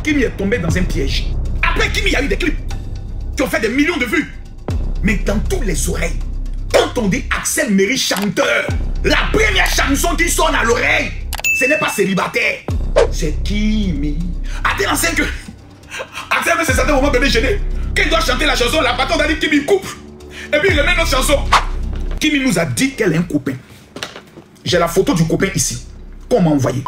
Kimi est tombé dans un piège. Après Kimi, il y a eu des clips qui ont fait des millions de vues. Mais dans toutes les oreilles, quand on dit Axel Merry chanteur, la première chanson qui sonne à l'oreille, ce n'est pas célibataire, c'est Kimi. Attends, c'est que Axel veut se sentir au moment de déjeuner. Quand il doit chanter la chanson, la patronne a dit Kimi coupe. Et puis il remet notre chanson. Kimi nous a dit qu'elle est un copain. J'ai la photo du copain ici, qu'on m'a envoyé.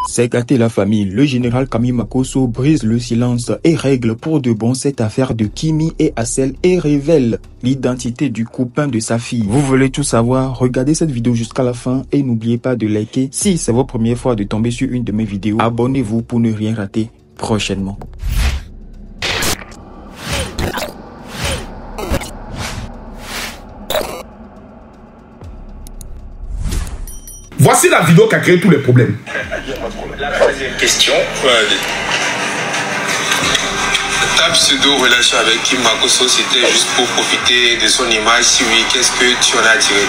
C'est gâté la famille. Le général Kami Makosso brise le silence et règle pour de bon cette affaire de Kimi et Axel et révèle l'identité du copain de sa fille. Vous voulez tout savoir? Regardez cette vidéo jusqu'à la fin et n'oubliez pas de liker. Si c'est votre première fois de tomber sur une de mes vidéos, abonnez-vous pour ne rien rater prochainement. Voici la vidéo qui a créé tous les problèmes. La troisième question. Ta pseudo-relation avec Kim Makosso, c'était juste pour profiter de son image? Si oui, qu'est-ce que tu en as tiré?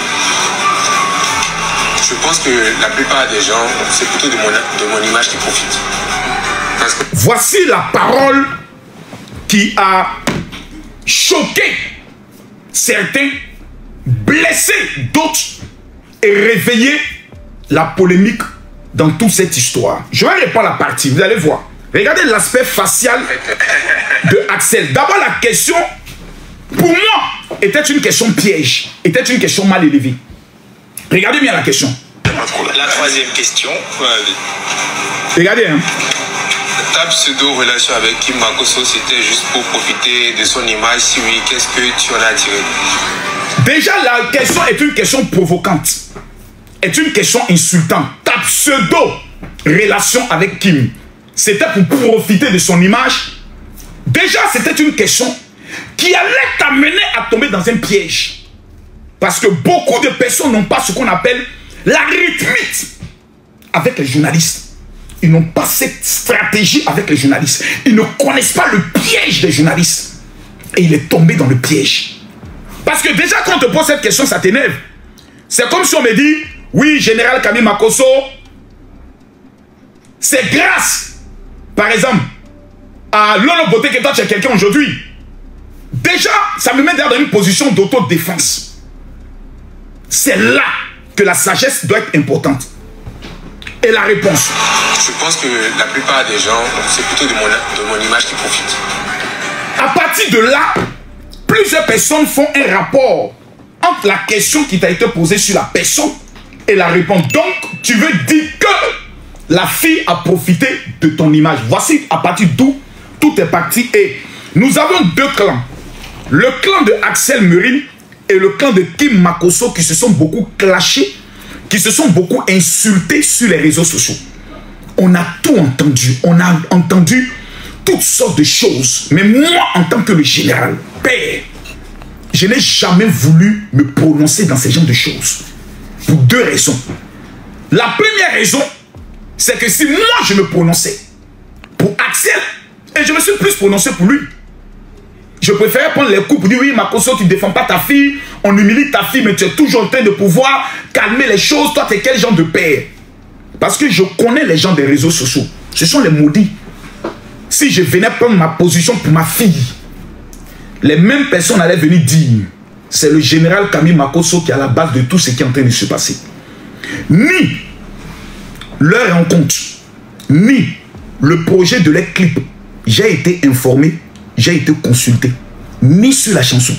Je pense que la plupart des gens, c'est plutôt de mon image qui profite. Parce que... Voici la parole qui a choqué certains, blessé d'autres et réveillé la polémique dans toute cette histoire. Je vais répondre à la partie, vous allez voir. Regardez l'aspect facial de Axel. D'abord, la question, pour moi, était une question piège, était une question mal élevée. Regardez bien la question. La troisième question. Regardez, hein. Ta pseudo-relation avec Kim Makosso, c'était juste pour profiter de son image? Si oui, qu'est-ce que tu en as tiré? Déjà, la question est une question provocante. Est une question insultante. Ta pseudo-relation avec Kim, c'était pour profiter de son image. Déjà, c'était une question qui allait t'amener à tomber dans un piège. Parce que beaucoup de personnes n'ont pas ce qu'on appelle la rythmique avec les journalistes. Ils n'ont pas cette stratégie avec les journalistes. Ils ne connaissent pas le piège des journalistes. Et il est tombé dans le piège. Parce que déjà, quand on te pose cette question, ça t'énerve. C'est comme si on me dit... Oui, général Kami Makosso, c'est grâce, par exemple, à l'homme beauté que toi tu es quelqu'un aujourd'hui. Déjà, ça me met dans une position d'autodéfense. C'est là que la sagesse doit être importante. Et la réponse? Je pense que la plupart des gens, c'est plutôt de mon image qui profite. À partir de là, plusieurs personnes font un rapport entre la question qui t'a été posée sur la personne et la réponse. Donc, tu veux dire que la fille a profité de ton image. Voici à partir d'où tout est parti. Et nous avons deux clans. Le clan de Axel Merry et le clan de Kim Makosso qui se sont beaucoup clashés, qui se sont beaucoup insultés sur les réseaux sociaux. On a tout entendu. On a entendu toutes sortes de choses. Mais moi, en tant que le général, père, je n'ai jamais voulu me prononcer dans ces genres de choses. Pour deux raisons. La première raison, c'est que si moi je me prononçais pour Axel, et je me suis plus prononcé pour lui, je préférais prendre les coups pour dire oui, Makosso, tu ne défends pas ta fille, on humilie ta fille, mais tu es toujours en train de pouvoir calmer les choses. Toi, tu es quel genre de père? Parce que je connais les gens des réseaux sociaux. Ce sont les maudits. Si je venais prendre ma position pour ma fille, les mêmes personnes allaient venir dire c'est le général Kami Makosso qui est à la base de tout ce qui est en train de se passer. Ni leur rencontre, ni le projet de leur clip, j'ai été informé, j'ai été consulté, ni sur la chanson.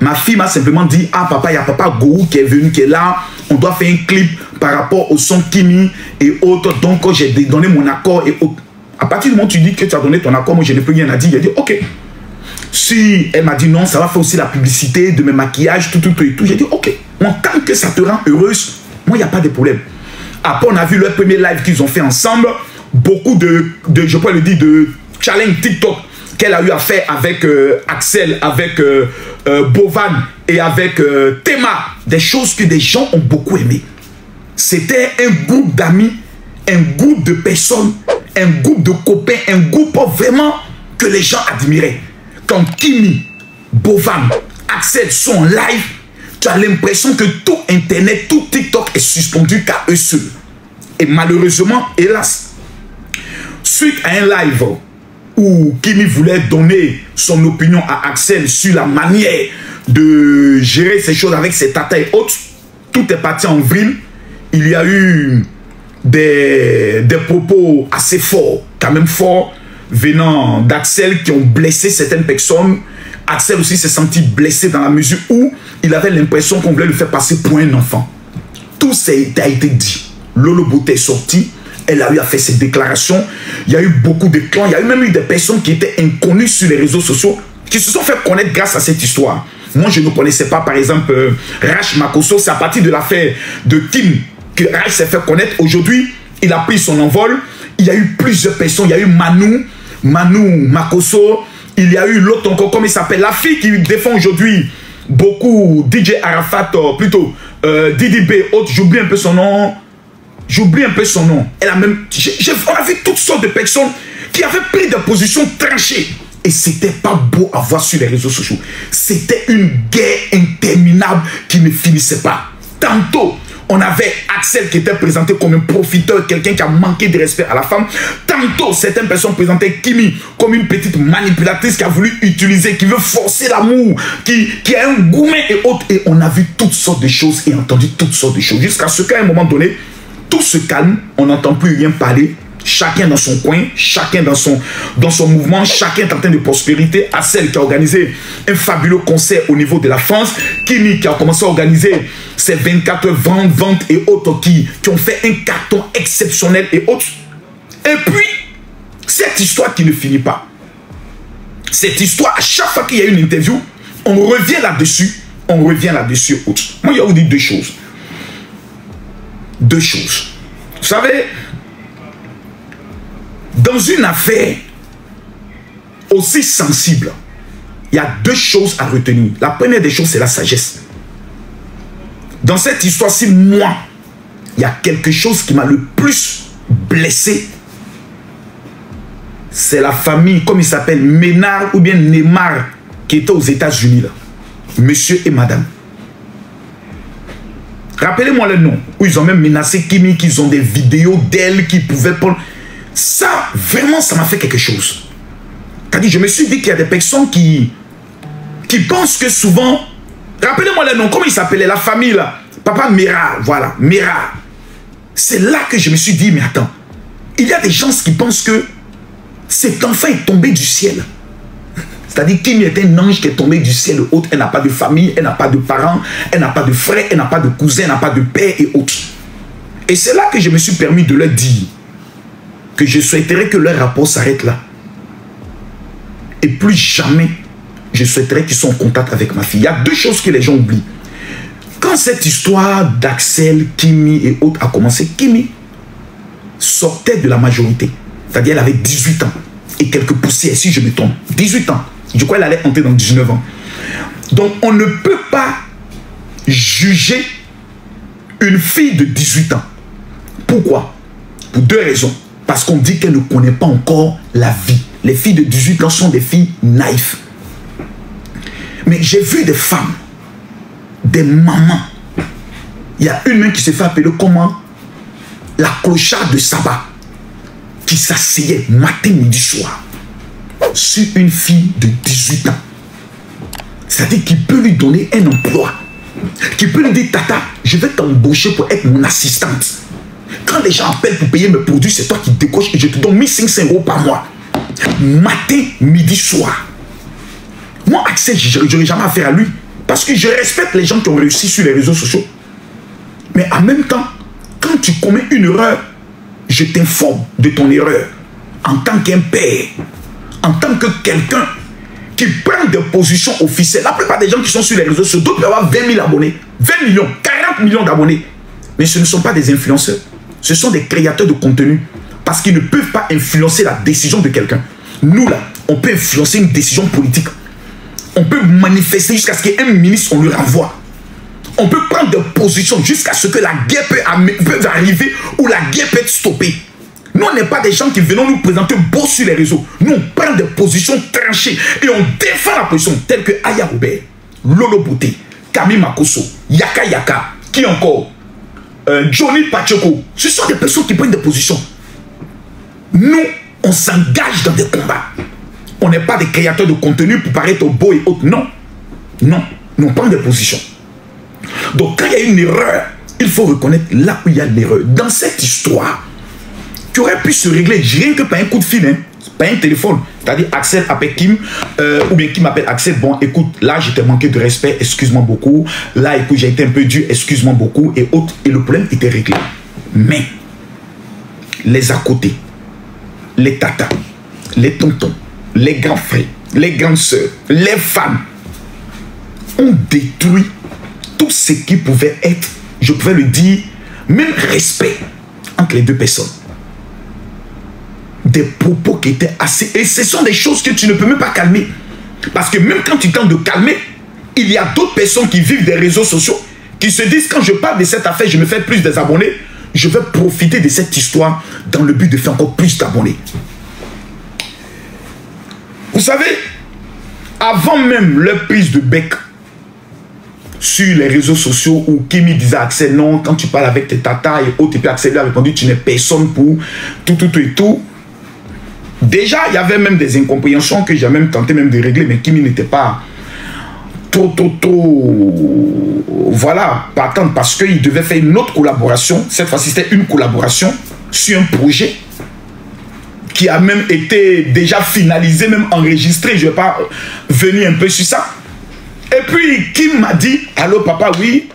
Ma fille m'a simplement dit, ah papa, il y a papa Gourou qui est venu, qui est là, on doit faire un clip par rapport au son Kimi et autres, donc j'ai donné mon accord et autres. À partir du moment où tu dis que tu as donné ton accord, moi je n'ai plus rien à dire, j'ai dit ok. Si elle m'a dit non, ça va faire aussi la publicité de mes maquillages, tout et tout. J'ai dit ok. Moi, tant que ça te rend heureuse, moi, il n'y a pas de problème. Après, on a vu leur premier live qu'ils ont fait ensemble. Beaucoup de je peux le dire, de challenge TikTok qu'elle a eu à faire avec Axel, avec Bovan et avec Tema. Des choses que des gens ont beaucoup aimé. C'était un groupe d'amis, un groupe de personnes, un groupe de copains, un groupe vraiment que les gens admiraient. Quand Kimi, Bovan, Axel sont en live, tu as l'impression que tout Internet, tout TikTok est suspendu qu'à eux seuls. Et malheureusement, hélas, suite à un live où Kimi voulait donner son opinion à Axel sur la manière de gérer ces choses avec ses tatas et autres. Tout est parti en vrille. Il y a eu des propos assez forts, quand même forts, venant d'Axel qui ont blessé certaines personnes. Axel aussi s'est senti blessé dans la mesure où il avait l'impression qu'on voulait le faire passer pour un enfant. Tout ça a été dit. Lolo Botté est sorti. Elle a eu à faire ses déclarations. Il y a eu beaucoup de clans. Il y a eu même eu des personnes qui étaient inconnues sur les réseaux sociaux qui se sont fait connaître grâce à cette histoire. Moi, je ne connaissais pas, par exemple, Rach Makosso. C'est à partir de l'affaire de Kim que Rach s'est fait connaître. Aujourd'hui, il a pris son envol. Il y a eu plusieurs personnes. Il y a eu Manu Makosso. Il y a eu l'autre encore, comme il s'appelle, la fille qui défend aujourd'hui beaucoup, DJ Arafat, plutôt Didi B, autre, j'oublie un peu son nom. J'oublie un peu son nom. Elle a même... On a vu toutes sortes de personnes qui avaient pris des positions tranchées. Et c'était pas beau à voir sur les réseaux sociaux. C'était une guerre interminable qui ne finissait pas. Tantôt, on avait Axel qui était présenté comme un profiteur, quelqu'un qui a manqué de respect à la femme. Tantôt, certaines personnes présentaient Kimi comme une petite manipulatrice qui a voulu utiliser, qui veut forcer l'amour, qui a un gourmet et autres. Et on a vu toutes sortes de choses et entendu toutes sortes de choses. Jusqu'à ce qu'à un moment donné, tout se calme, on n'entend plus rien parler. Chacun dans son coin, chacun dans son mouvement, chacun est en train de prospérité. Axel qui a organisé un fabuleux concert au niveau de la France. Kimi qui a commencé à organiser ses 24 ventes et autres qui ont fait un carton exceptionnel et autres. Et puis, cette histoire qui ne finit pas. Cette histoire, à chaque fois qu'il y a une interview, on revient là-dessus, autres. Moi, il y a dit deux choses. Deux choses. Vous savez, dans une affaire aussi sensible, il y a deux choses à retenir. La première des choses, c'est la sagesse. Dans cette histoire-ci, moi, il y a quelque chose qui m'a le plus blessé. C'est la famille, comme il s'appelle, Ménard ou bien Neymar, qui était aux États-Unis, là. Monsieur et madame. Rappelez-moi le nom, où ils ont même menacé Kimi, qu'ils ont des vidéos d'elle qui pouvaient prendre. Ça, vraiment, ça m'a fait quelque chose. C'est-à-dire, je me suis dit qu'il y a des personnes qui pensent que souvent... Rappelez-moi le nom, comment il s'appelait, la famille là. Papa Mera, voilà, Mera. C'est là que je me suis dit, mais attends, il y a des gens qui pensent que cet enfant est tombé du ciel. C'est-à-dire qu'il est un ange qui est tombé du ciel haut. Elle n'a pas de famille, elle n'a pas de parents, elle n'a pas de frères, elle n'a pas de cousins, elle n'a pas de père et autres. Et c'est là que je me suis permis de leur dire que je souhaiterais que leur rapport s'arrête là. Et plus jamais, je souhaiterais qu'ils soient en contact avec ma fille. Il y a deux choses que les gens oublient. Quand cette histoire d'Axel, Kimi et autres a commencé, Kimi sortait de la majorité. C'est-à-dire elle avait 18 ans et quelques poussières, si je me trompe. 18 ans. Je crois qu'elle allait entrer dans 19 ans. Donc on ne peut pas juger une fille de 18 ans. Pourquoi? Pour deux raisons. Parce qu'on dit qu'elle ne connaît pas encore la vie. Les filles de 18 ans sont des filles naïves. Mais j'ai vu des femmes, des mamans. Il y a une même qui se fait appeler comment? La clocharde de sabbat. Qui s'asseyait matin, midi, soir. Sur une fille de 18 ans. C'est-à-dire qu'il peut lui donner un emploi. Qu'il peut lui dire, tata, je vais t'embaucher pour être mon assistante. Quand les gens appellent pour payer mes produits, c'est toi qui décoches et je te donne 1500 € par mois. Matin, midi, soir. Moi, Axel, je n'aurai jamais affaire à lui. Parce que je respecte les gens qui ont réussi sur les réseaux sociaux. Mais en même temps, quand tu commets une erreur, je t'informe de ton erreur. En tant qu'un père, en tant que quelqu'un qui prend des positions officielles. La plupart des gens qui sont sur les réseaux sociaux, d'autres peuvent avoir 20 000 abonnés, 20 millions, 40 millions d'abonnés. Mais ce ne sont pas des influenceurs. Ce sont des créateurs de contenu. Parce qu'ils ne peuvent pas influencer la décision de quelqu'un. Nous, là, on peut influencer une décision politique. On peut manifester jusqu'à ce qu'un ministre, on le renvoie. On peut prendre des positions jusqu'à ce que la guerre peut arriver ou la guerre peut être stoppée. Nous, on n'est pas des gens qui venons nous présenter beau sur les réseaux. Nous, on prend des positions tranchées et on défend la position telle que Aya Robert, Lolo Botté, Camille Makosso, Yaka Yaka, qui encore Johnny Pachoko. Ce sont des personnes qui prennent des positions. Nous, on s'engage dans des combats. On n'est pas des créateurs de contenu pour paraître beau et autres. Non. Non. On prend des positions. Donc, quand il y a une erreur, il faut reconnaître là où il y a l'erreur. Dans cette histoire, qui aurait pu se régler rien que par un coup de fil, hein, par un téléphone. C'est-à-dire, Axel appelle Kim, ou bien Kim appelle Axel. Bon, écoute, là, je t'ai manqué de respect, excuse-moi beaucoup. Là, écoute, j'ai été un peu dur, excuse-moi beaucoup. Et autres. Et le problème était réglé. Mais, les à côté, les tatas, les tontons, les grands frères, les grandes sœurs, les femmes, ont détruit tout ce qui pouvait être, je pouvais le dire, même respect entre les deux personnes. Des propos qui étaient assez... Et ce sont des choses que tu ne peux même pas calmer. Parce que même quand tu tentes de calmer, il y a d'autres personnes qui vivent des réseaux sociaux, qui se disent, quand je parle de cette affaire, je me fais plus des abonnés, je vais profiter de cette histoire dans le but de faire encore plus d'abonnés. Vous savez, avant même leur prise de bec sur les réseaux sociaux où Kimi disait à Axel, non, quand tu parles avec tes tatas et autres, et puis Axel lui a répondu, tu n'es personne pour tout et tout. Déjà, il y avait même des incompréhensions que j'ai même tenté même de régler, mais Kimi n'était pas trop, voilà, partant, parce qu'il devait faire une autre collaboration. Cette fois-ci, c'était une collaboration sur un projet qui a même été déjà finalisé, même enregistré. Je ne vais pas venir un peu sur ça. Et puis, Kim m'a dit, allô papa, oui,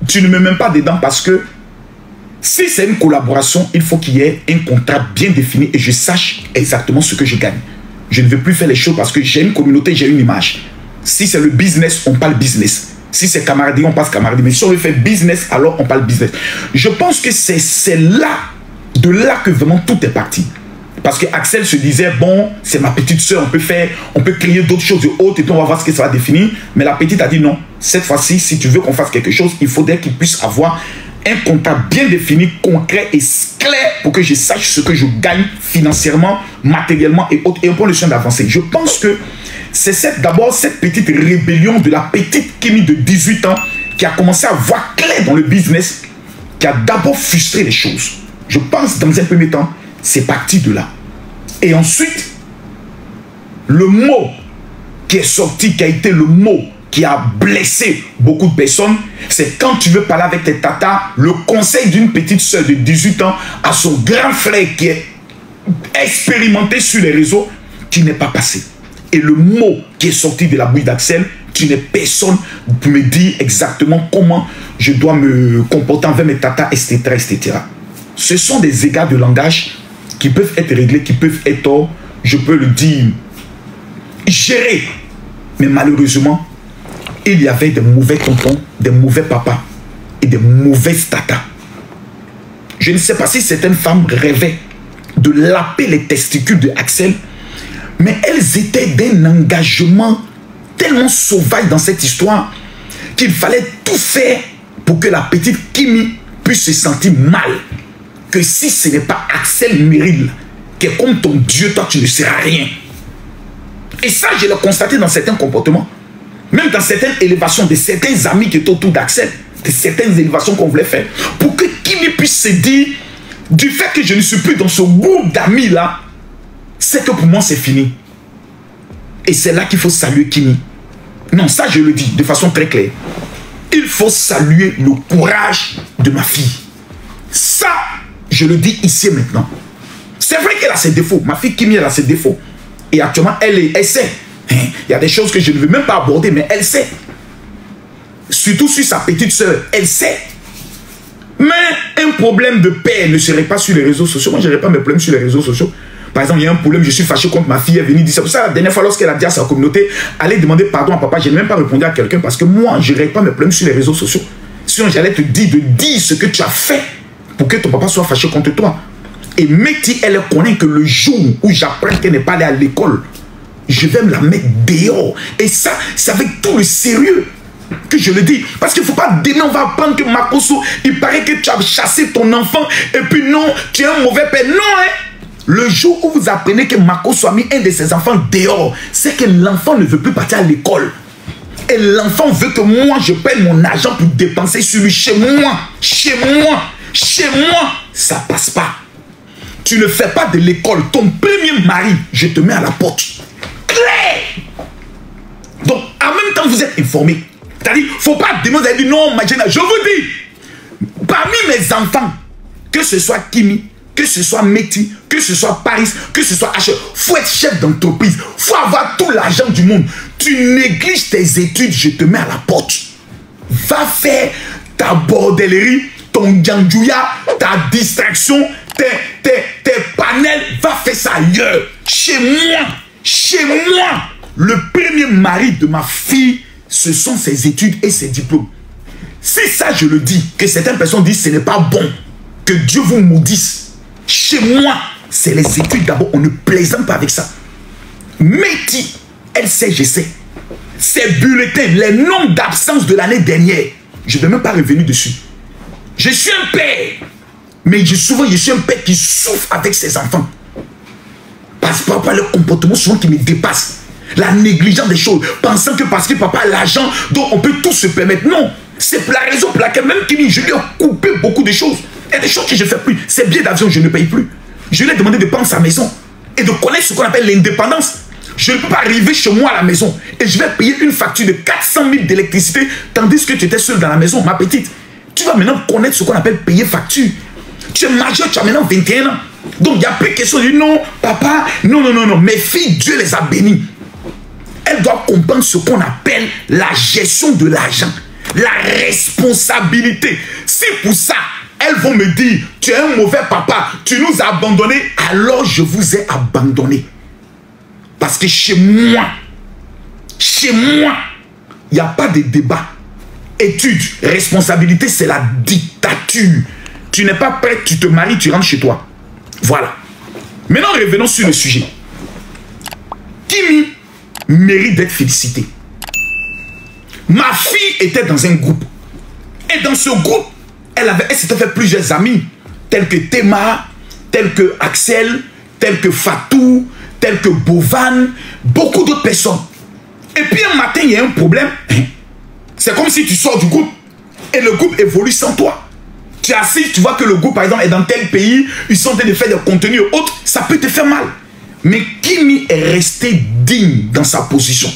tu ne me mets pas dedans parce que si c'est une collaboration, il faut qu'il y ait un contrat bien défini et je sache exactement ce que je gagne. Je ne veux plus faire les choses parce que j'ai une communauté, j'ai une image. Si c'est le business, on parle business. Si c'est camaraderie, on passe camaraderie. Mais si on veut faire business, alors on parle business. Je pense que c'est là, de là que vraiment tout est parti. Parce que Axel se disait, bon, c'est ma petite soeur, on peut créer d'autres choses de hautes et puis on va voir ce que ça va définir. Mais la petite a dit non. Cette fois-ci, si tu veux qu'on fasse quelque chose, il faudrait qu'il puisse avoir un contrat bien défini, concret et clair pour que je sache ce que je gagne financièrement, matériellement et autres. Et on prend le soin d'avancer. Je pense que c'est d'abord cette petite rébellion de la petite Kimi de 18 ans qui a commencé à voir clair dans le business, qui a d'abord frustré les choses. Je pense dans un premier temps, c'est parti de là. Et ensuite, le mot qui est sorti, qui a été le mot qui a blessé beaucoup de personnes, c'est quand tu veux parler avec tes tatas, le conseil d'une petite soeur de 18 ans à son grand frère qui est expérimenté sur les réseaux, qui n'est pas passé. Et le mot qui est sorti de la bouche d'Axel, tu n'es personne pour me dire exactement comment je dois me comporter envers mes tatas, etc., etc. Ce sont des égards de langage qui peuvent être réglés, qui peuvent être, je peux le dire, gérés. Mais malheureusement, il y avait des mauvais tontons, des mauvais papas et des mauvaises tatas. Je ne sais pas si certaines femmes rêvaient de laper les testicules de Axel, mais elles étaient d'un engagement tellement sauvage dans cette histoire qu'il fallait tout faire pour que la petite Kimi puisse se sentir mal. Que si ce n'est pas Axel Merrill qui est comme ton Dieu, toi tu ne seras rien. Et ça, je l'ai constaté dans certains comportements. Même dans certaines élévations de certains amis qui étaient autour d'Axel, de certaines élévations qu'on voulait faire. Pour que Kimi puisse se dire, du fait que je ne suis plus dans ce groupe d'amis là, c'est que pour moi c'est fini. Et c'est là qu'il faut saluer Kimi. Non, ça je le dis de façon très claire. Il faut saluer le courage de ma fille. Ça, je le dis ici et maintenant. C'est vrai qu'elle a ses défauts. Ma fille Kimi, elle a ses défauts. Et actuellement, elle sait. Il y a des choses que je ne veux même pas aborder, mais elle sait. Surtout sur sa petite soeur, elle sait. Mais un problème de paix ne serait pas sur les réseaux sociaux. Moi, je n'aurais pas mes problèmes sur les réseaux sociaux. Par exemple, il y a un problème, je suis fâché contre ma fille, elle est venue dire ça. C'est pour ça, la dernière fois, lorsqu'elle a dit à sa communauté, allez demander pardon à papa, je n'ai même pas répondu à quelqu'un parce que moi, je ne règle pas mes problèmes sur les réseaux sociaux. Sinon, j'allais te dire de dire ce que tu as fait pour que ton papa soit fâché contre toi. Et Métis, elle connaît que le jour où j'apprends qu'elle n'est pas allée à l'école, je vais me la mettre dehors. Et ça, c'est avec tout le sérieux que je le dis. Parce qu'il ne faut pas demain, on va apprendre que Makosso, il paraît que tu as chassé ton enfant et puis non, tu es un mauvais père. Non, hein. Le jour où vous apprenez que Makosso a mis un de ses enfants dehors, c'est que l'enfant ne veut plus partir à l'école. Et l'enfant veut que moi, je paye mon argent pour dépenser sur lui. Chez moi, ça passe pas. tu ne fais pas de l'école, ton premier mari, je te mets à la porte. Clair. Donc, en même temps, vous êtes informés. C'est-à-dire, il ne faut pas demander, vous avez dit non, Magena, je vous dis, parmi mes enfants, que ce soit Kimi, que ce soit Meti, que ce soit Paris, que ce soit H, il faut être chef d'entreprise, il faut avoir tout l'argent du monde. Tu négliges tes études, je te mets à la porte. Va faire ta bordellerie, ton djandjouya, ta distraction, tes panels, va faire ça ailleurs. Chez moi, le premier mari de ma fille, ce sont ses études et ses diplômes. Si ça, je le dis, que certaines personnes disent ce n'est pas bon, que Dieu vous maudisse. Chez moi, c'est les études d'abord, on ne plaisante pas avec ça. Meti, elle sait, je sais. Ces bulletins, les nombres d'absence de l'année dernière, je ne vais même pas revenir dessus. Je suis un père, mais je suis un père qui souffre avec ses enfants. Parce que papa, le comportement souvent qui me dépasse. La négligence des choses, pensant que parce que papa a l'argent, donc on peut tout se permettre. Non, c'est la raison pour laquelle même Kimi, je lui ai coupé beaucoup de choses. Il y a des choses que je ne fais plus. Ces billets d'avion, je ne paye plus. Je lui ai demandé de prendre sa maison et de connaître ce qu'on appelle l'indépendance. Je ne peux pas arriver chez moi à la maison et je vais payer une facture de 400 000 d'électricité tandis que tu étais seul dans la maison, ma petite. Tu vas maintenant connaître ce qu'on appelle payer facture. Tu es majeur, tu as maintenant 21 ans. Donc il n'y a plus question de dire non, papa, non. Mes filles, Dieu les a bénies. Elles doivent comprendre ce qu'on appelle la gestion de l'argent, la responsabilité. Si pour ça, elles vont me dire, tu es un mauvais papa, tu nous as abandonnés, alors je vous ai abandonnés. Parce que chez moi, il n'y a pas de débat. Études, responsabilité, c'est la dictature. Tu n'es pas prêt, tu te maries, tu rentres chez toi. Voilà. Maintenant, revenons sur le sujet. Kimi mérite d'être félicité. Ma fille était dans un groupe. Et dans ce groupe, elle s'était fait plusieurs amis, tels que Théma, tels que Axel, tels que Fatou, tels que Bovan, beaucoup d'autres personnes. Et puis un matin, il y a un problème. C'est comme si tu sors du groupe et le groupe évolue sans toi. Tu es assis, tu vois que le groupe, par exemple, est dans tel pays, ils sont en train de faire des contenus autres, ça peut te faire mal. Mais Kimi est resté digne dans sa position.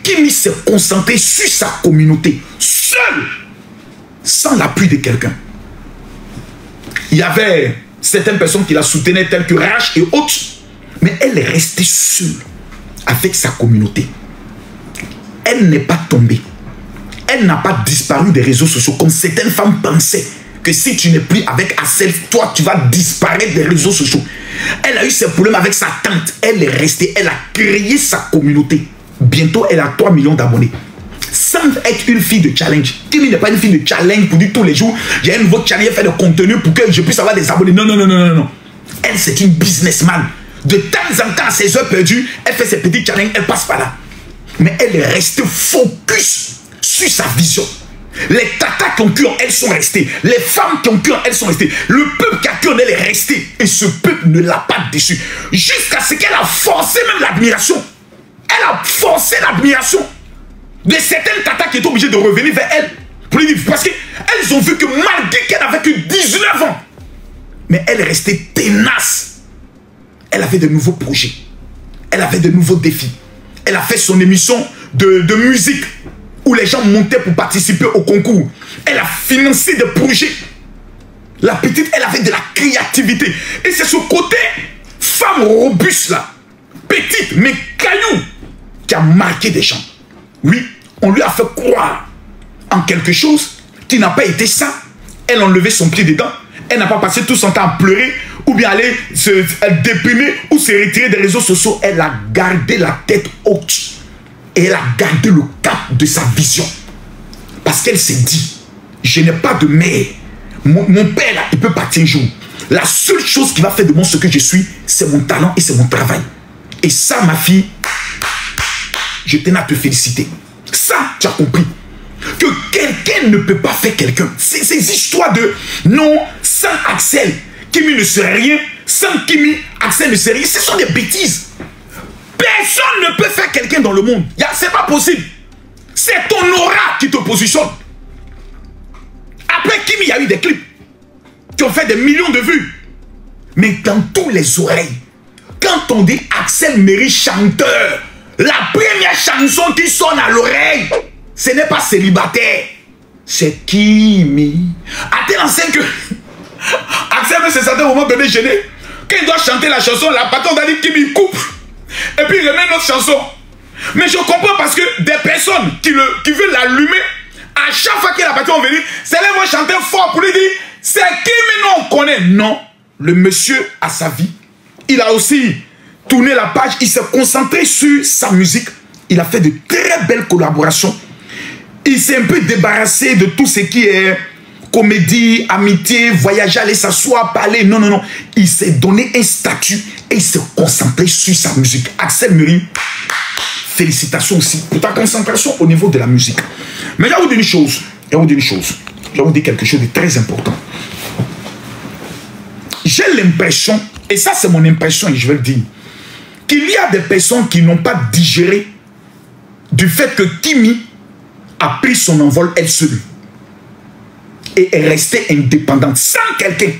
Kimi s'est concentré sur sa communauté, seul, sans l'appui de quelqu'un. Il y avait certaines personnes qui la soutenaient, telles que Rach et autres, mais elle est restée seule avec sa communauté. Elle n'est pas tombée. Elle n'a pas disparu des réseaux sociaux comme certaines femmes pensaient que si tu n'es plus avec Axel, toi tu vas disparaître des réseaux sociaux. Elle a eu ses problèmes avec sa tante. Elle est restée, elle a créé sa communauté. Bientôt, elle a 3 millions d'abonnés. Sans être une fille de challenge. Kimi n'est pas une fille de challenge pour dire tous les jours, j'ai un nouveau challenge, faire des contenus pour que je puisse avoir des abonnés. Non. Elle, c'est une businessman. De temps en temps, à ses heures perdues, elle fait ses petits challenges, elle passe par là. Mais elle est restée focus sur sa vision. Les tatas qui ont cru en elle sont restés. Les femmes qui ont cru en elle sont restées. Le peuple qui a cru en elle est resté. Et ce peuple ne l'a pas déçu. Jusqu'à ce qu'elle a forcé même l'admiration. Elle a forcé l'admiration de certaines tatas qui étaient obligées de revenir vers elle. Pour lui dire, parce qu'elles ont vu que malgré qu'elle avait que 19 ans, mais elle est restée tenace. Elle avait de nouveaux projets. Elle avait de nouveaux défis. Elle a fait son émission de musique où les gens montaient pour participer au concours. Elle a financé des projets. La petite, elle avait de la créativité. Et c'est ce côté femme robuste là, petite mais caillou, qui a marqué des gens. Oui, on lui a fait croire en quelque chose qui n'a pas été ça. Elle a enlevé son pied dedans. Elle n'a pas passé tout son temps à pleurer ou bien aller se déprimer ou se retirer des réseaux sociaux. Elle a gardé la tête haute. Et elle a gardé le cap de sa vision. Parce qu'elle s'est dit, je n'ai pas de mère. Mon père, là, il peut partir un jour. La seule chose qui va faire de moi ce que je suis, c'est mon talent et c'est mon travail. Et ça, ma fille, je tenais à te féliciter. Ça, tu as compris. Que quelqu'un ne peut pas faire quelqu'un. Ces histoires de non, sans Axel, Kimi ne serait rien. Sans Kimi, Axel ne serait rien. Ce sont des bêtises. Personne ne peut faire quelqu'un dans le monde. C'est pas possible. C'est ton aura qui te positionne. Après Kimi, il y a eu des clips qui ont fait des millions de vues. mais dans tous les oreilles. Quand on dit Axel Méry chanteur, la première chanson qui sonne à l'oreille, ce n'est pas célibataire, c'est Kimi. À tel enseigne que Axel veut se sentir au moment donné gêné. Quand il doit chanter la chanson, la patronne a dit Kimi coupe. Et puis il remet une autre chanson. Mais je comprends parce que des personnes qui veulent l'allumer, à chaque fois que la patronne vient, c'est là vont chanter fort pour lui dire c'est Kimi, non, on connaît. Non, le monsieur a sa vie. Il a aussi tourné la page, il s'est concentré sur sa musique. Il a fait de très belles collaborations. Il s'est un peu débarrassé de tout ce qui est comédie, amitié, voyager, aller s'asseoir, parler. Non, non, non. Il s'est donné un statut et il s'est concentré sur sa musique. Axel Méry, félicitations aussi pour ta concentration au niveau de la musique. Mais je vais vous dire une chose. Je vais vous dire quelque chose de très important. J'ai l'impression, et ça c'est mon impression et je vais le dire, qu'il y a des personnes qui n'ont pas digéré du fait que Kimi a pris son envol elle seule et est restée indépendante sans quelqu'un.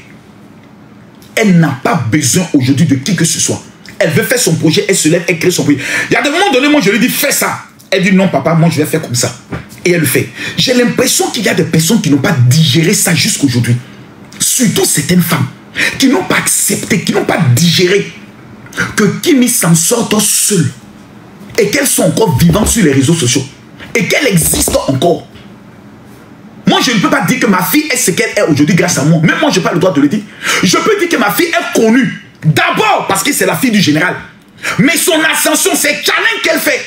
Elle n'a pas besoin aujourd'hui de qui que ce soit. Elle veut faire son projet, elle se lève, elle crée son projet. Il y a des moments donnés, moi je lui dis fais ça. Elle dit non papa, moi je vais faire comme ça. Et elle le fait. J'ai l'impression qu'il y a des personnes qui n'ont pas digéré ça jusqu'aujourd'hui. Surtout certaines femmes qui n'ont pas accepté, qui n'ont pas digéré que Kimi s'en sorte seule et qu'elles sont encore vivantes sur les réseaux sociaux et qu'elles existent encore. Moi, je ne peux pas dire que ma fille est ce qu'elle est aujourd'hui grâce à moi. Même moi, je n'ai pas le droit de le dire. Je peux dire que ma fille est connue. D'abord parce que c'est la fille du général. Mais son ascension, c'est le challenge qu'elle fait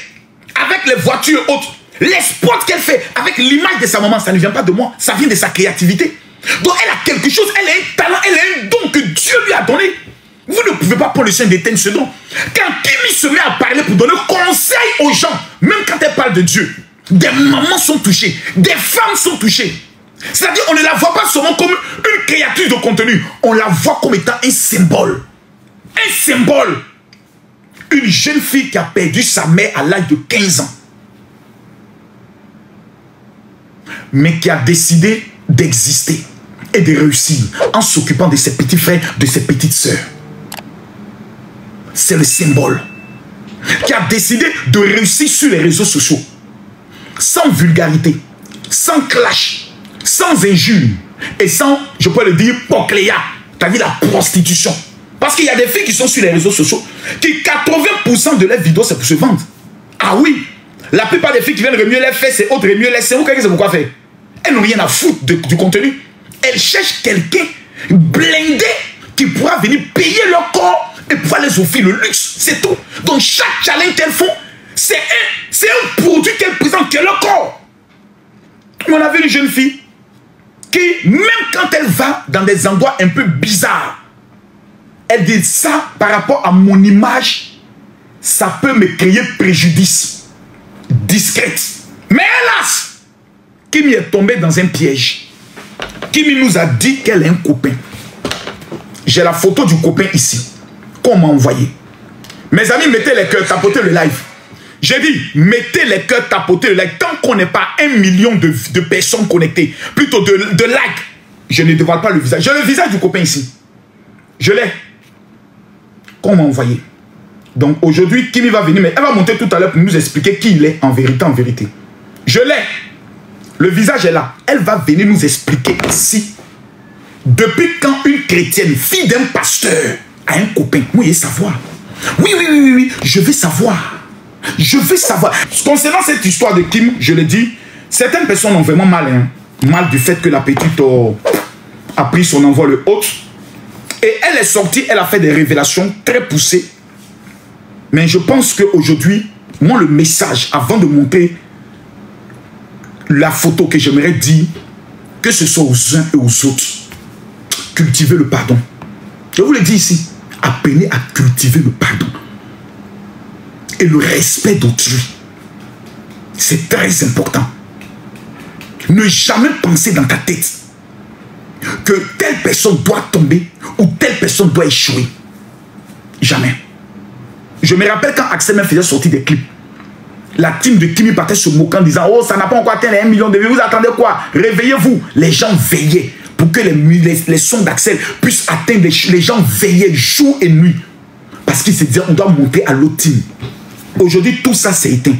avec les voitures hautes, les spots qu'elle fait avec l'image de sa maman. Ça ne vient pas de moi, ça vient de sa créativité. Donc elle a quelque chose, elle a un talent, elle a un don que Dieu lui a donné. Vous ne pouvez pas prendre le soin d'éteindre ce don. Quand Kimi se met à parler pour donner conseil aux gens, même quand elle parle de Dieu, des mamans sont touchées, des femmes sont touchées. C'est-à-dire on ne la voit pas seulement comme une créature de contenu, on la voit comme étant un symbole. Un symbole. Une jeune fille qui a perdu sa mère à l'âge de 15 ans. Mais qui a décidé d'exister et de réussir en s'occupant de ses petits frères, de ses petites sœurs. C'est le symbole. Qui a décidé de réussir sur les réseaux sociaux. Sans vulgarité, sans clash, sans injure et sans, je peux le dire, pocléa, c'est-à-dire la prostitution. Parce qu'il y a des filles qui sont sur les réseaux sociaux, qui 80% de leurs vidéos, c'est pour se vendre. Ah oui, la plupart des filles qui viennent remuer les fesses et autres remuer les seins, vous savez pourquoi faire? Elles n'ont rien à foutre du contenu. Elles cherchent quelqu'un blindé qui pourra venir payer leur corps et pouvoir les offrir le luxe. C'est tout. Donc chaque challenge qu'elles font, c'est un produit qu'elles présentent qui est leur corps. On a vu une jeune fille qui, même quand elle va dans des endroits un peu bizarres, elle dit ça par rapport à mon image, ça peut me créer préjudice. Discrète. Mais hélas, Kimi est tombée dans un piège. Kimi nous a dit qu'elle est un copain. J'ai la photo du copain ici, qu'on m'a envoyé. Mes amis, mettez les cœurs, tapotez le live. J'ai dit, mettez les cœurs, tapotez le live. Tant qu'on n'est pas 1 million de personnes connectées, plutôt de likes, je ne dévoile pas le visage. J'ai le visage du copain ici. Je l'ai. Qu'on m'a envoyé. Donc aujourd'hui, Kimi va venir, mais elle va monter tout à l'heure pour nous expliquer qui il est en vérité, en vérité. Je l'ai. Le visage est là. Elle va venir nous expliquer ici. Depuis quand une chrétienne, fille d'un pasteur, a un copain? Moi, je veux savoir. Oui, je veux savoir. Je veux savoir. Concernant cette histoire de Kim, je l'ai dit, certaines personnes ont vraiment mal. Hein, mal du fait que la petite a pris son envol haute. Et elle est sortie, elle a fait des révélations très poussées. Mais je pense qu'aujourd'hui, moi, le message, avant de montrer la photo que j'aimerais dire, que ce soit aux uns et aux autres, cultiver le pardon. Je vous le dis ici, apprenez à cultiver le pardon. Et le respect d'autrui. C'est très important. Ne jamais penser dans ta tête que telle personne doit tomber ou telle personne doit échouer. Jamais. Je me rappelle quand Axel me faisait sortir des clips. La team de Kimi partait se moquant en disant « Oh, ça n'a pas encore atteint les 1 million de vues. Vous attendez quoi? Réveillez-vous. » Les gens veillaient pour que les sons d'Axel puissent atteindre les gens veillaient jour et nuit. Parce qu'ils se disaient, on doit monter à l'autre team. Aujourd'hui, tout ça s'est éteint.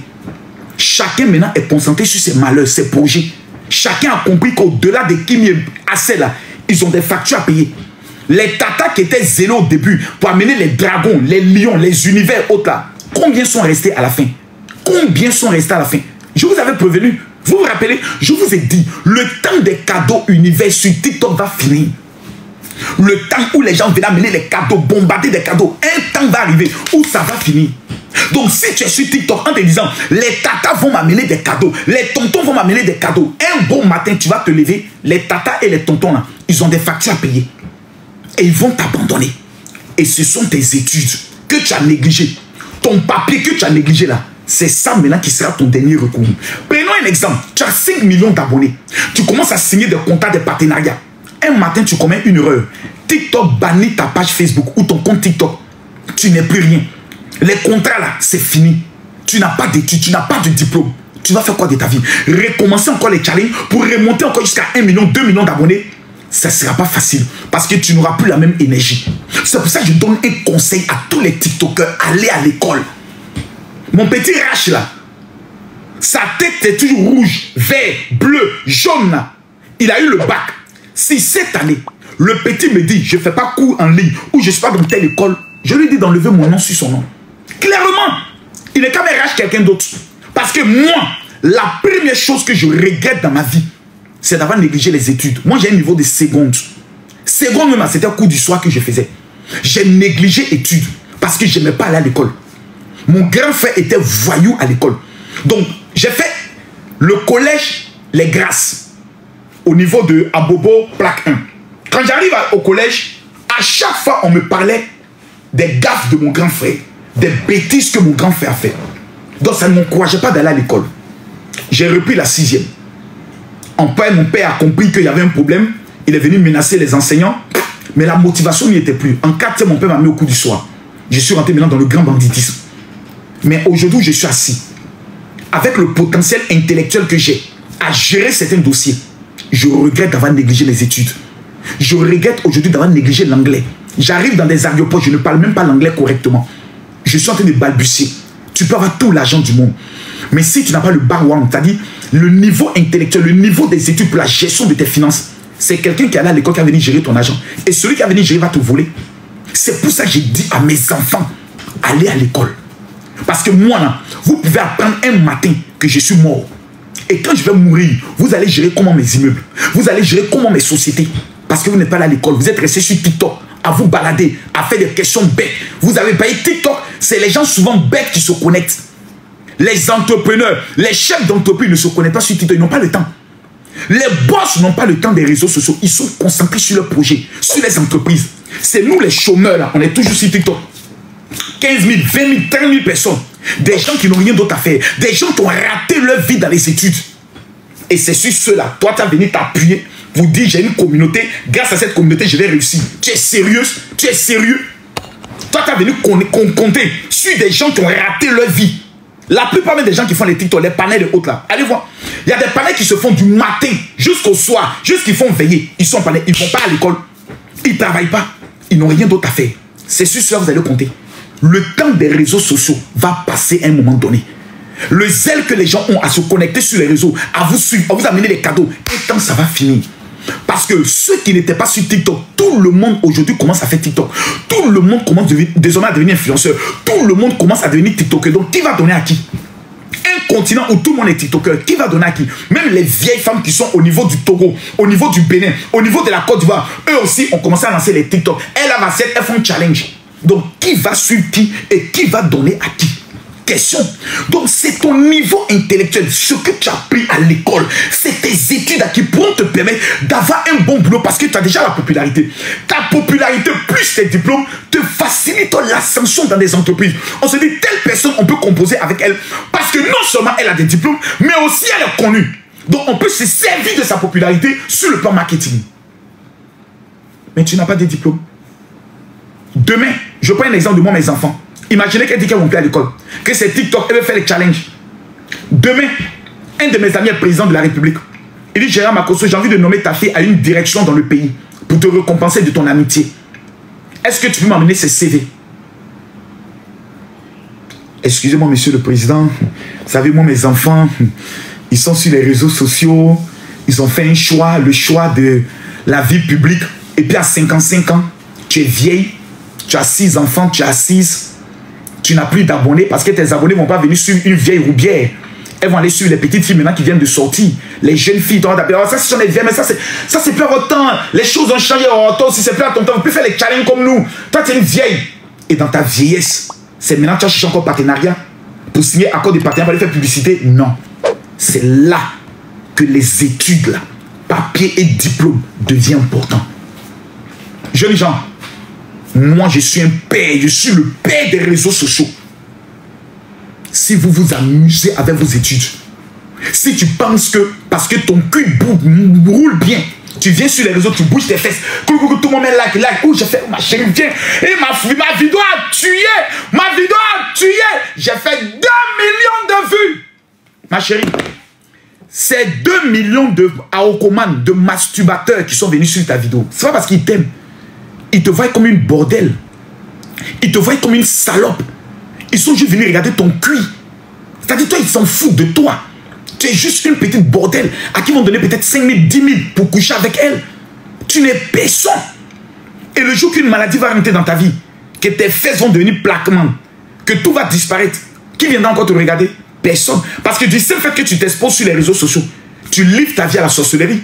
Chacun maintenant est concentré sur ses malheurs, ses projets. Chacun a compris qu'au-delà de Kimi et Assel, là, ils ont des factures à payer. Les tatas qui étaient zélés au début pour amener les dragons, les lions, les univers autres là, combien sont restés à la fin? Combien sont restés à la fin? Je vous avais prévenu. Vous vous rappelez? Je vous ai dit, le temps des cadeaux univers sur TikTok va finir. Le temps où les gens viennent amener les cadeaux, bombarder des cadeaux, un temps va arriver où ça va finir. Donc si tu es sur TikTok en te disant, les tatas vont m'amener des cadeaux, les tontons vont m'amener des cadeaux, un bon matin tu vas te lever, les tatas et les tontons là, ils ont des factures à payer. Et ils vont t'abandonner. Et ce sont tes études que tu as négligées. Ton papier que tu as négligé là, c'est ça maintenant qui sera ton dernier recours. Prenons un exemple. Tu as 5 millions d'abonnés. Tu commences à signer des contrats de partenariat. Un matin, tu commets une erreur. TikTok bannit ta page Facebook ou ton compte TikTok. Tu n'es plus rien. Les contrats là, c'est fini. Tu n'as pas d'études, tu n'as pas de diplôme. Tu vas faire quoi de ta vie? Recommencer encore les challenges pour remonter encore jusqu'à 1 million, 2 millions d'abonnés. Ça ne sera pas facile parce que tu n'auras plus la même énergie. C'est pour ça que je donne un conseil à tous les TikTokers. Allez à l'école. Mon petit Rach là, sa tête est toujours rouge, vert, bleu, jaune là. Il a eu le bac. Si cette année, le petit me dit, je ne fais pas cours en ligne ou je ne suis pas dans telle école, je lui dis d'enlever mon nom sur son nom. Clairement, il n'est qu'à me Rach quelqu'un d'autre. Parce que moi, la première chose que je regrette dans ma vie, c'est d'avoir négligé les études. Moi, j'ai un niveau de seconde. Seconde même, c'était un cours du soir que je faisais. J'ai négligé études parce que je n'aimais pas aller à l'école. Mon grand frère était voyou à l'école. Donc, j'ai fait le collège Les Grâces au niveau de Abobo, plaque 1. Quand j'arrive au collège, à chaque fois, on me parlait des gaffes de mon grand frère, des bêtises que mon grand frère a fait. Donc, ça ne m'encourageait pas d'aller à l'école. J'ai repris la 6e. Mon père a compris qu'il y avait un problème. Il est venu menacer les enseignants. Mais la motivation n'y était plus. En 4e, mon père m'a mis au cours du soir. Je suis rentré maintenant dans le grand banditisme. Mais aujourd'hui, je suis assis. Avec le potentiel intellectuel que j'ai à gérer certains dossiers, je regrette d'avoir négligé les études. Je regrette aujourd'hui d'avoir négligé l'anglais. J'arrive dans des aéroports, je ne parle même pas l'anglais correctement. Je suis en train de balbutier. Tu peux avoir tout l'argent du monde. Mais si tu n'as pas le background, c'est-à-dire le niveau intellectuel, le niveau des études pour la gestion de tes finances, c'est quelqu'un qui est allé à l'école qui va venir gérer ton argent. Et celui qui va venir gérer va te voler. C'est pour ça que j'ai dit à mes enfants, allez à l'école. Parce que moi, là, vous pouvez apprendre un matin que je suis mort. Et quand je vais mourir, vous allez gérer comment mes immeubles. Vous allez gérer comment mes sociétés. Parce que vous n'êtes pas allé à l'école. Vous êtes resté sur TikTok, à vous balader, à faire des questions bêtes. Vous avez payé TikTok. C'est les gens souvent bêtes qui se connectent. Les entrepreneurs, les chefs d'entreprise ne se connectent pas sur TikTok. Ils n'ont pas le temps. Les boss n'ont pas le temps des réseaux sociaux. Ils sont concentrés sur leurs projets, sur les entreprises. C'est nous les chômeurs là. On est toujours sur TikTok. 15 000, 20 000, 30 000 personnes. Des gens qui n'ont rien d'autre à faire. Des gens qui ont raté leur vie dans les études. Et c'est sur ceux-là. Toi, tu as venu t'appuyer. Vous dire, j'ai une communauté. Grâce à cette communauté, je vais réussir. Tu es sérieuse? Tu es sérieux? Toi, tu as venu compter sur des gens qui ont raté leur vie. La plupart des gens qui font les TikTok, les panels et autres là. Allez voir. Il y a des panels qui se font du matin jusqu'au soir. Jusqu'ils font veiller. Ils sont panels. Ils ne vont pas à l'école. Ils ne travaillent pas. Ils n'ont rien d'autre à faire. C'est sur cela que vous allez compter. Le temps des réseaux sociaux va passer à un moment donné. Le zèle que les gens ont à se connecter sur les réseaux, à vous suivre, à vous amener des cadeaux, et tant ça va finir. Parce que ceux qui n'étaient pas sur TikTok, tout le monde aujourd'hui commence à faire TikTok. Tout le monde commence désormais à devenir influenceur. Tout le monde commence à devenir TikToker. Donc qui va donner à qui? Un continent où tout le monde est TikToker, qui va donner à qui? Même les vieilles femmes qui sont au niveau du Togo, au niveau du Bénin, au niveau de la Côte d'Ivoire, eux aussi ont commencé à lancer les TikTok. Elles font challenge. Donc, qui va suivre qui et qui va donner à qui? Question. Donc, c'est ton niveau intellectuel, ce que tu as appris à l'école, c'est tes études qui pourront te permettre d'avoir un bon boulot parce que tu as déjà la popularité. Ta popularité plus tes diplômes te facilitent l'ascension dans des entreprises. On se dit, telle personne, on peut composer avec elle parce que non seulement elle a des diplômes, mais aussi elle est connue. Donc, on peut se servir de sa popularité sur le plan marketing. Mais tu n'as pas de diplôme. Demain, je prends un exemple de moi, mes enfants. Imaginez qu'elles disent qu'elles vont plus à l'école. Que c'est TikTok, elles veulent faire les challenges. Demain, un de mes amis est président de la République. Il dit, Général Makosso, j'ai envie de nommer ta fille à une direction dans le pays pour te récompenser de ton amitié. Est-ce que tu peux m'amener ces CV? Excusez-moi, monsieur le président. Vous savez, moi, mes enfants, ils sont sur les réseaux sociaux. Ils ont fait un choix, le choix de la vie publique. Et puis à 55 ans, tu es vieille, tu as 6 enfants, tu as 6. Tu n'as plus d'abonnés parce que tes abonnés ne vont pas venir sur une vieille roubière. Elles vont aller sur les petites filles maintenant qui viennent de sortir. Les jeunes filles, oh, ça ce sont les vieilles, mais ça c'est plus à votre temps. Les choses ont changé. Oh, toi aussi c'est plus à ton temps. Vous pouvez faire les challenges comme nous. Toi tu es une vieille. Et dans ta vieillesse, c'est maintenant que tu as cherché encore partenariat pour signer accord de partenariat pour aller faire publicité. Non. C'est là que les études, là, papier et diplôme deviennent importants. Jeunes gens, moi je suis un père, je suis le père des réseaux sociaux. Si vous vous amusez avec vos études, si tu penses que parce que ton cul roule bien, tu viens sur les réseaux, tu bouges tes fesses, tout le monde met like, où j'ai fait, ma chérie, viens, et ma vidéo a tué, j'ai fait 2 millions de vues, ma chérie. C'est 2 millions de aokoman, de masturbateurs qui sont venus sur ta vidéo. C'est pas parce qu'ils t'aiment. Ils te voient comme une bordel. Ils te voient comme une salope. Ils sont juste venus regarder ton cul. C'est-à-dire, toi, ils s'en foutent de toi. Tu es juste une petite bordel à qui vont donner peut-être 5 000, 10 000 pour coucher avec elle. Tu n'es personne. Et le jour qu'une maladie va rentrer dans ta vie, que tes fesses vont devenir plaquements, que tout va disparaître, qui viendra encore te regarder? Personne. Parce que du seul fait que tu t'exposes sur les réseaux sociaux, tu livres ta vie à la sorcellerie.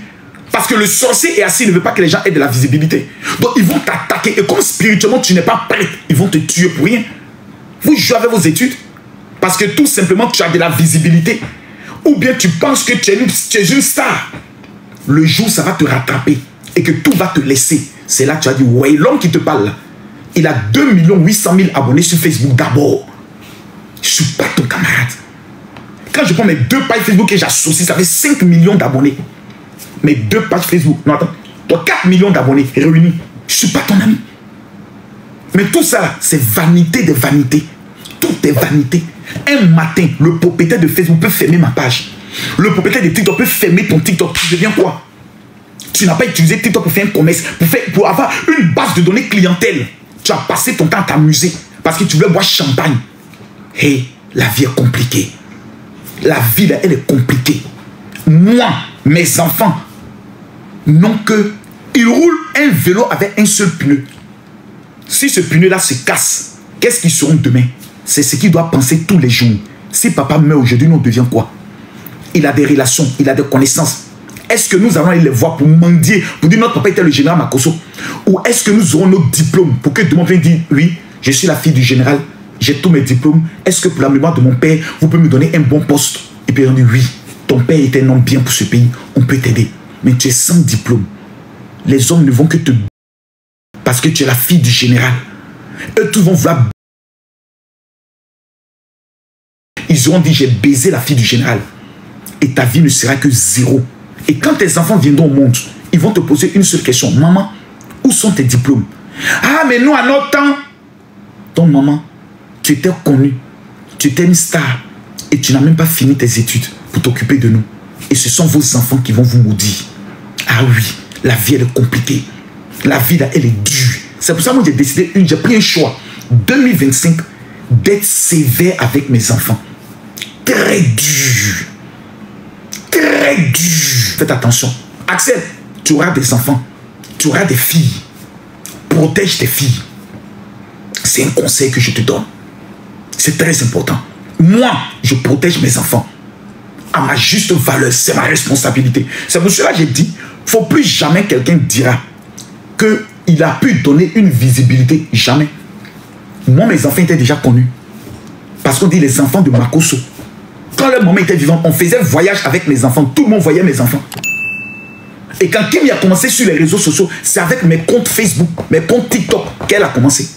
Parce que le sorcier est assis, il ne veut pas que les gens aient de la visibilité. Donc ils vont t'attaquer. Et comme spirituellement tu n'es pas prêt, ils vont te tuer pour rien. Vous jouez avec vos études parce que tout simplement tu as de la visibilité. Ou bien tu penses que tu es une star. Le jour ça va te rattraper et que tout va te laisser. C'est là que tu as dit, ouais, l'homme qui te parle là, il a 2 800 000 abonnés sur Facebook d'abord. Je ne suis pas ton camarade. Quand je prends mes 2 pages Facebook et j'associe, ça fait 5 millions d'abonnés. Mes 2 pages Facebook, non attends, tu as 4 millions d'abonnés réunis. Je ne suis pas ton ami. Mais tout ça, c'est vanité des vanités. Tout est vanité. Un matin, le propriétaire de Facebook peut fermer ma page. Le propriétaire de TikTok peut fermer ton TikTok. Tu deviens quoi? Tu n'as pas utilisé TikTok pour faire un commerce, pour avoir une base de données clientèle. Tu as passé ton temps à t'amuser parce que tu voulais boire champagne. Hey, la vie est compliquée. La vie, là, elle est compliquée. Moi, mes enfants, n'ont que... Ils roulent un vélo avec un seul pneu. Si ce pneu-là se casse, qu'est-ce qu'ils seront demain? C'est ce qu'ils doivent penser tous les jours. Si papa meurt aujourd'hui, nous devient quoi? Il a des relations, il a des connaissances. Est-ce que nous allons aller les voir pour mendier, pour dire notre papa était le général Makosso? Ou est-ce que nous aurons nos diplômes pour que demain on vienne dire, oui, je suis la fille du général, j'ai tous mes diplômes. Est-ce que pour la mémoire de mon père, vous pouvez me donner un bon poste? Et puis on dit, oui, ton père était un homme bien pour ce pays, on peut t'aider. Mais tu es sans diplôme. Les hommes ne vont que te... Parce que tu es la fille du général. Eux tous vont vouloir... Ils auront dit, j'ai baisé la fille du général. Et ta vie ne sera que 0. Et quand tes enfants viendront au monde, ils vont te poser une seule question. Maman, où sont tes diplômes? Ah, mais nous, à notre temps... Donc, maman, tu étais connue. Tu étais une star. Et tu n'as même pas fini tes études pour t'occuper de nous. Et ce sont vos enfants qui vont vous maudire. Ah oui, la vie, elle est compliquée. La vie, là, elle est dure. C'est pour ça que moi, j'ai décidé, j'ai pris un choix. 2025, d'être sévère avec mes enfants. Très dur. Très dur. Faites attention. Axel, tu auras des enfants. Tu auras des filles. Protège tes filles. C'est un conseil que je te donne. C'est très important. Moi, je protège mes enfants. À ma juste valeur, c'est ma responsabilité. C'est pour cela que j'ai dit, il ne faut plus jamais quelqu'un dira qu'il a pu donner une visibilité. Jamais. Moi, mes enfants étaient déjà connus. Parce qu'on dit les enfants de Makosso. Quand leur maman était vivante, on faisait voyage avec mes enfants. Tout le monde voyait mes enfants. Et quand Kimi a commencé sur les réseaux sociaux, c'est avec mes comptes Facebook, mes comptes TikTok qu'elle a commencé.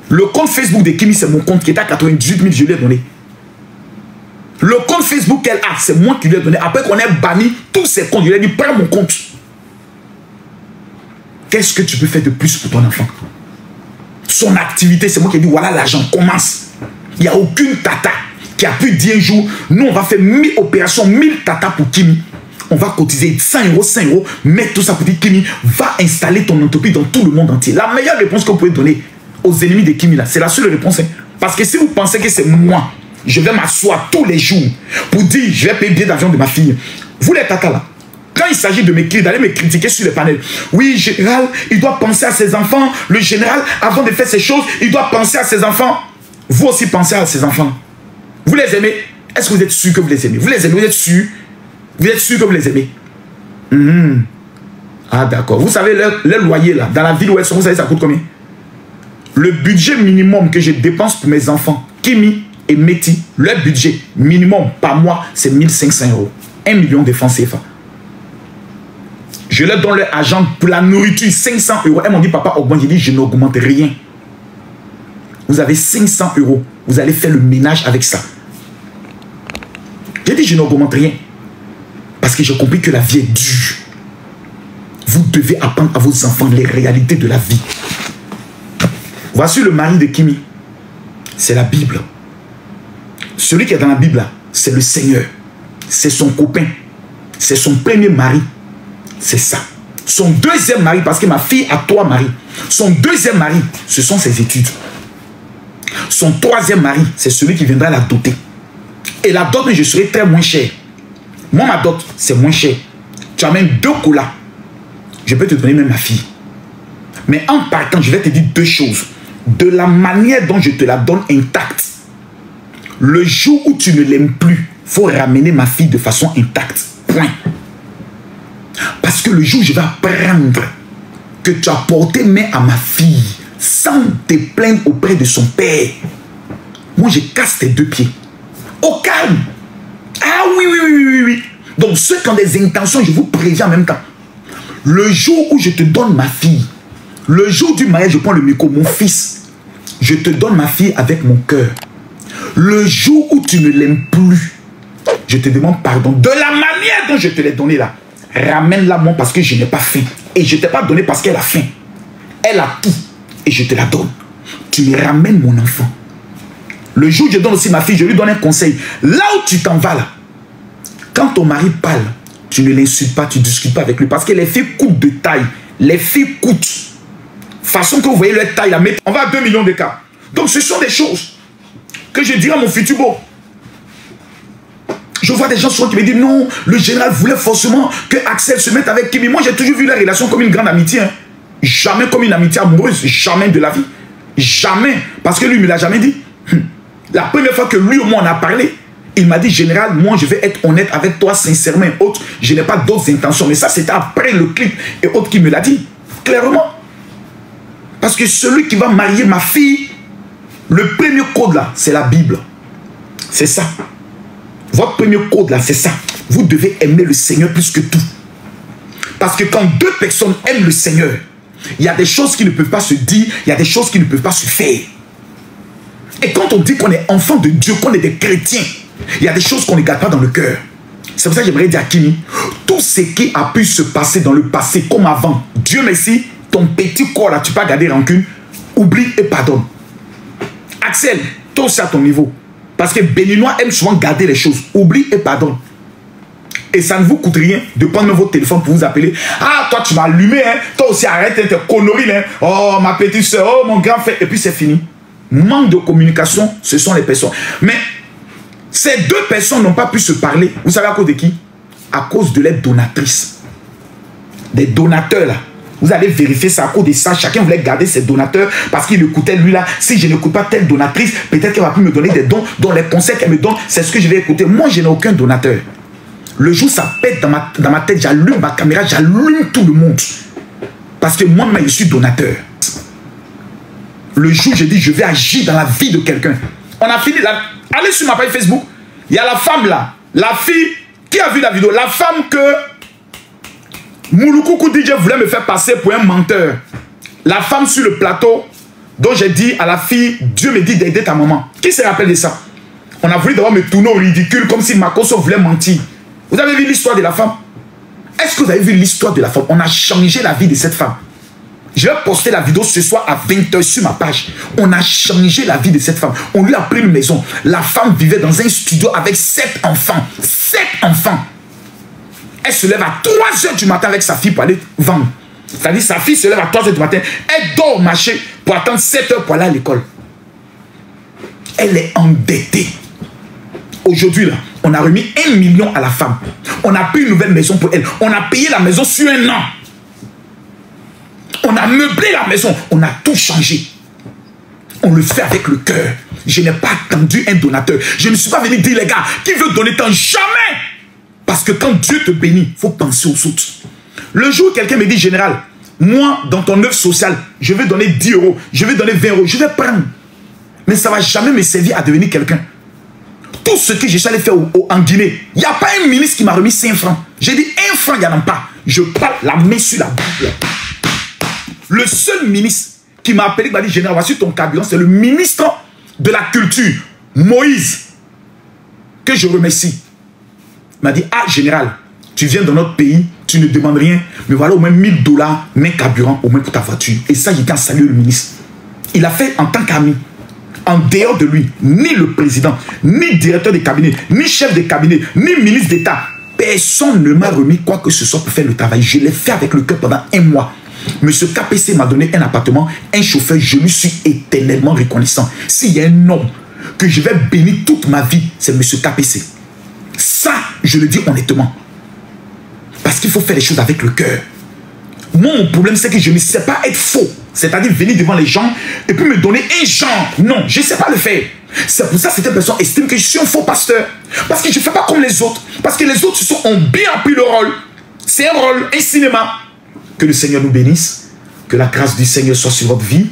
Le compte Facebook de Kimi, c'est mon compte qui était à 98 000, je lui ai donné. Le compte Facebook qu'elle a, c'est moi qui lui ai donné. Après qu'on ait banni tous ses comptes, je lui ai dit, prends mon compte. Qu'est-ce que tu peux faire de plus pour ton enfant? Son activité, c'est moi qui ai dit, voilà l'argent, commence. Il n'y a aucune tata qui a pu dire un jour, nous on va faire 1000 opérations, 1000 tata pour Kimi. On va cotiser 100 euros, 100 euros, mettre tout ça pour dire Kimi, va installer ton entreprise dans tout le monde entier. La meilleure réponse que vous pouvez donner aux ennemis de Kimi, là, c'est la seule réponse. Hein. Parce que si vous pensez que c'est moi, je vais m'asseoir tous les jours pour dire, je vais payer le billet d'avion de ma fille. Vous les tatas là, quand il s'agit de d'aller me critiquer sur les panels, oui, général, il doit penser à ses enfants. Le général, avant de faire ces choses, il doit penser à ses enfants. Vous aussi pensez à ses enfants. Vous les aimez? Est-ce que vous êtes sûr que vous les aimez? Vous les aimez? Vous êtes sûr? Vous êtes sûr que vous les aimez? Ah d'accord. Vous savez, le loyer là, dans la ville où elles sont, vous savez ça coûte combien? Le budget minimum que je dépense pour mes enfants, Kimi et Meti, leur budget minimum par mois, c'est 1500 euros. 1 million de francs CFA. Je leur donne leur argent pour la nourriture, 500 euros. Elles m'ont dit, papa, augmente. J'ai dit, je n'augmente rien. Vous avez 500 euros. Vous allez faire le ménage avec ça. J'ai dit, je n'augmente rien. Parce que j'ai compris que la vie est dure. Vous devez apprendre à vos enfants les réalités de la vie. Voici le mari de Kimi. C'est la Bible. Celui qui est dans la Bible, c'est le Seigneur. C'est son copain. C'est son premier mari. C'est ça. Son deuxième mari, parce que ma fille a 3 maris. Son deuxième mari, ce sont ses études. Son troisième mari, c'est celui qui viendra la doter. Et la dot, je serai très moins cher. Moi, ma dot, c'est moins cher. Tu amènes 2 colas. Je peux te donner même ma fille. Mais en partant, je vais te dire 2 choses. De la manière dont je te la donne intacte. Le jour où tu ne l'aimes plus, il faut ramener ma fille de façon intacte. Point. Parce que le jour où je vais apprendre que tu as porté main à ma fille sans te plaindre auprès de son père, moi je casse tes 2 pieds. Au calme. Ah oui. Donc ceux qui ont des intentions, je vous préviens en même temps. Le jour où je te donne ma fille, le jour du mariage, je prends le micro, mon fils, je te donne ma fille avec mon cœur. Le jour où tu ne l'aimes plus, je te demande pardon. De la manière dont je te l'ai donné là, ramène-la moi parce que je n'ai pas faim. Et je ne t'ai pas donné parce qu'elle a faim. Elle a tout. Et je te la donne. Tu me ramènes mon enfant. Le jour où je donne aussi ma fille, je lui donne un conseil. Là où tu t'en vas là, quand ton mari parle, tu ne l'insultes pas, tu ne discutes pas avec lui. Parce que les filles coûtent de taille. Les filles coûtent. Façon que vous voyez leur taille là, on va à 2 millions d'écart. Donc ce sont des choses que je dirais à mon futur beau. Je vois des gens souvent qui me disent non, le général voulait forcément que Axel se mette avec Kimi. Moi j'ai toujours vu la relation comme une grande amitié. Hein. Jamais comme une amitié amoureuse. Jamais de la vie. Jamais. Parce que lui, il ne me l'a jamais dit. La première fois que lui ou moi on a parlé, il m'a dit, général, moi je vais être honnête avec toi sincèrement et autres. Je n'ai pas d'autres intentions. Mais ça c'était après le clip et autres qui me l'a dit. Clairement. Parce que celui qui va marier ma fille, le premier code là, c'est la Bible. C'est ça. Votre premier code là, c'est ça. Vous devez aimer le Seigneur plus que tout. Parce que quand 2 personnes aiment le Seigneur, il y a des choses qui ne peuvent pas se dire, il y a des choses qui ne peuvent pas se faire. Et quand on dit qu'on est enfant de Dieu, qu'on est des chrétiens, il y a des choses qu'on ne garde pas dans le cœur. C'est pour ça que j'aimerais dire à Kimi, tout ce qui a pu se passer dans le passé comme avant, Dieu merci, ton petit corps là, tu peux pas garder rancune, oublie et pardonne. Axel, toi aussi à ton niveau. Parce que Béninois aiment souvent garder les choses. Oublie et pardonne. Et ça ne vous coûte rien de prendre votre téléphone pour vous appeler. Ah, toi tu m'as allumé, hein. Toi aussi arrête tes conneries, hein. Oh, ma petite soeur, oh, mon grand frère. Et puis c'est fini. Manque de communication, ce sont les personnes. Mais ces 2 personnes n'ont pas pu se parler. Vous savez à cause de qui? À cause de leurs donatrices. Des donateurs là. Vous allez vérifier ça à cause de ça. Chacun voulait garder ses donateurs parce qu'il écoutait lui là. Si je n'écoute pas telle donatrice, peut-être qu'elle va plus me donner des dons. Dont les conseils qu'elle me donne, c'est ce que je vais écouter. Moi, je n'ai aucun donateur. Le jour ça pète dans ma tête, j'allume ma caméra, j'allume tout le monde. Parce que moi-même, je suis donateur. Le jour où je dis, je vais agir dans la vie de quelqu'un. On a fini là. Allez sur ma page Facebook. Il y a la femme là. La fille qui a vu la vidéo. La femme que Mouloukou DJ voulait me faire passer pour un menteur. La femme sur le plateau dont j'ai dit à la fille, Dieu me dit d'aider ta maman. Qui se rappelle de ça? On a voulu d'abord me tourner au ridicule comme si Makoso voulait mentir. Vous avez vu l'histoire de la femme? Est-ce que vous avez vu l'histoire de la femme? On a changé la vie de cette femme. Je vais poster la vidéo ce soir à 20 h sur ma page. On a changé la vie de cette femme. On lui a pris une maison. La femme vivait dans un studio avec 7 enfants. 7 enfants. elle se lève à 3 h du matin avec sa fille pour aller vendre. C'est-à-dire sa fille se lève à 3 h du matin, elle dort au marché pour attendre 7 h pour aller à l'école. Elle est endettée. Aujourd'hui, là, on a remis 1 million à la femme. On a pris une nouvelle maison pour elle. On a payé la maison sur 1 an. On a meublé la maison. On a tout changé. On le fait avec le cœur. Je n'ai pas attendu un donateur. Je ne suis pas venu dire, les gars, qui veut donner tant? Jamais. Parce que quand Dieu te bénit, il faut penser aux autres. Le jour où quelqu'un me dit, général, moi, dans ton œuvre sociale, je vais donner 10 €, je vais donner 20 €, je vais prendre. Mais ça ne va jamais me servir à devenir quelqu'un. Tout ce que je suis allé faire en Guinée, il n'y a pas un ministre qui m'a remis 5 francs. J'ai dit 1 franc, il n'y en a pas. Je parle la main sur la bouche. Le seul ministre qui m'a appelé, qui m'a dit, général, voici ton carburant, c'est le ministre de la culture, Moïse, que je remercie. Il m'a dit, ah, général, tu viens dans notre pays, tu ne demandes rien, mais voilà au moins 1 000 $, mais carburant, au moins pour ta voiture. Et ça, j'ai qu'à saluer le ministre. Il a fait en tant qu'ami. En dehors de lui, ni le président, ni directeur de cabinet, ni chef de cabinet, ni ministre d'État, personne ne m'a remis quoi que ce soit pour faire le travail. Je l'ai fait avec le cœur pendant 1 mois. Monsieur KPC m'a donné un appartement, un chauffeur, je lui suis éternellement reconnaissant. S'il y a un homme que je vais bénir toute ma vie, c'est Monsieur KPC. Ça, je le dis honnêtement. Parce qu'il faut faire les choses avec le cœur. Moi, mon problème, c'est que je ne sais pas être faux. C'est-à-dire venir devant les gens et puis me donner un genre. Non, je ne sais pas le faire. C'est pour ça que certaines personnes estiment que je suis un faux pasteur. Parce que je ne fais pas comme les autres. Parce que les autres ont bien appris le rôle. C'est un rôle, un cinéma. Que le Seigneur nous bénisse. Que la grâce du Seigneur soit sur votre vie.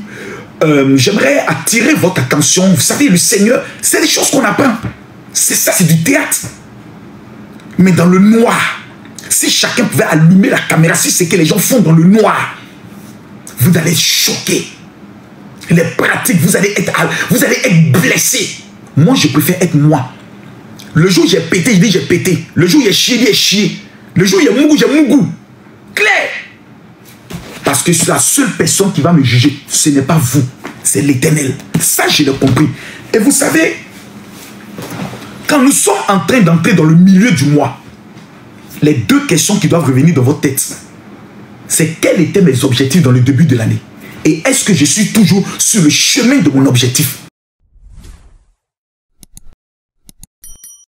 J'aimerais attirer votre attention. Vous savez, le Seigneur, c'est des choses qu'on apprend. C'est ça, c'est du théâtre. Mais dans le noir. Si chacun pouvait allumer la caméra, si c'est que les gens font dans le noir, vous allez être choqués. Les pratiques, vous allez être blessés. Moi, je préfère être moi. Le jour où j'ai pété, je dis j'ai pété. Le jour où j'ai chié, j'ai chié. Le jour où j'ai mougou, j'ai mougou. Clair. Parce que c'est la seule personne qui va me juger. Ce n'est pas vous, c'est l'Éternel. Ça, je l'ai compris. Et vous savez, quand nous sommes en train d'entrer dans le milieu du mois, les 2 questions qui doivent revenir dans votre tête, c'est quels étaient mes objectifs dans le début de l'année? Et est-ce que je suis toujours sur le chemin de mon objectif?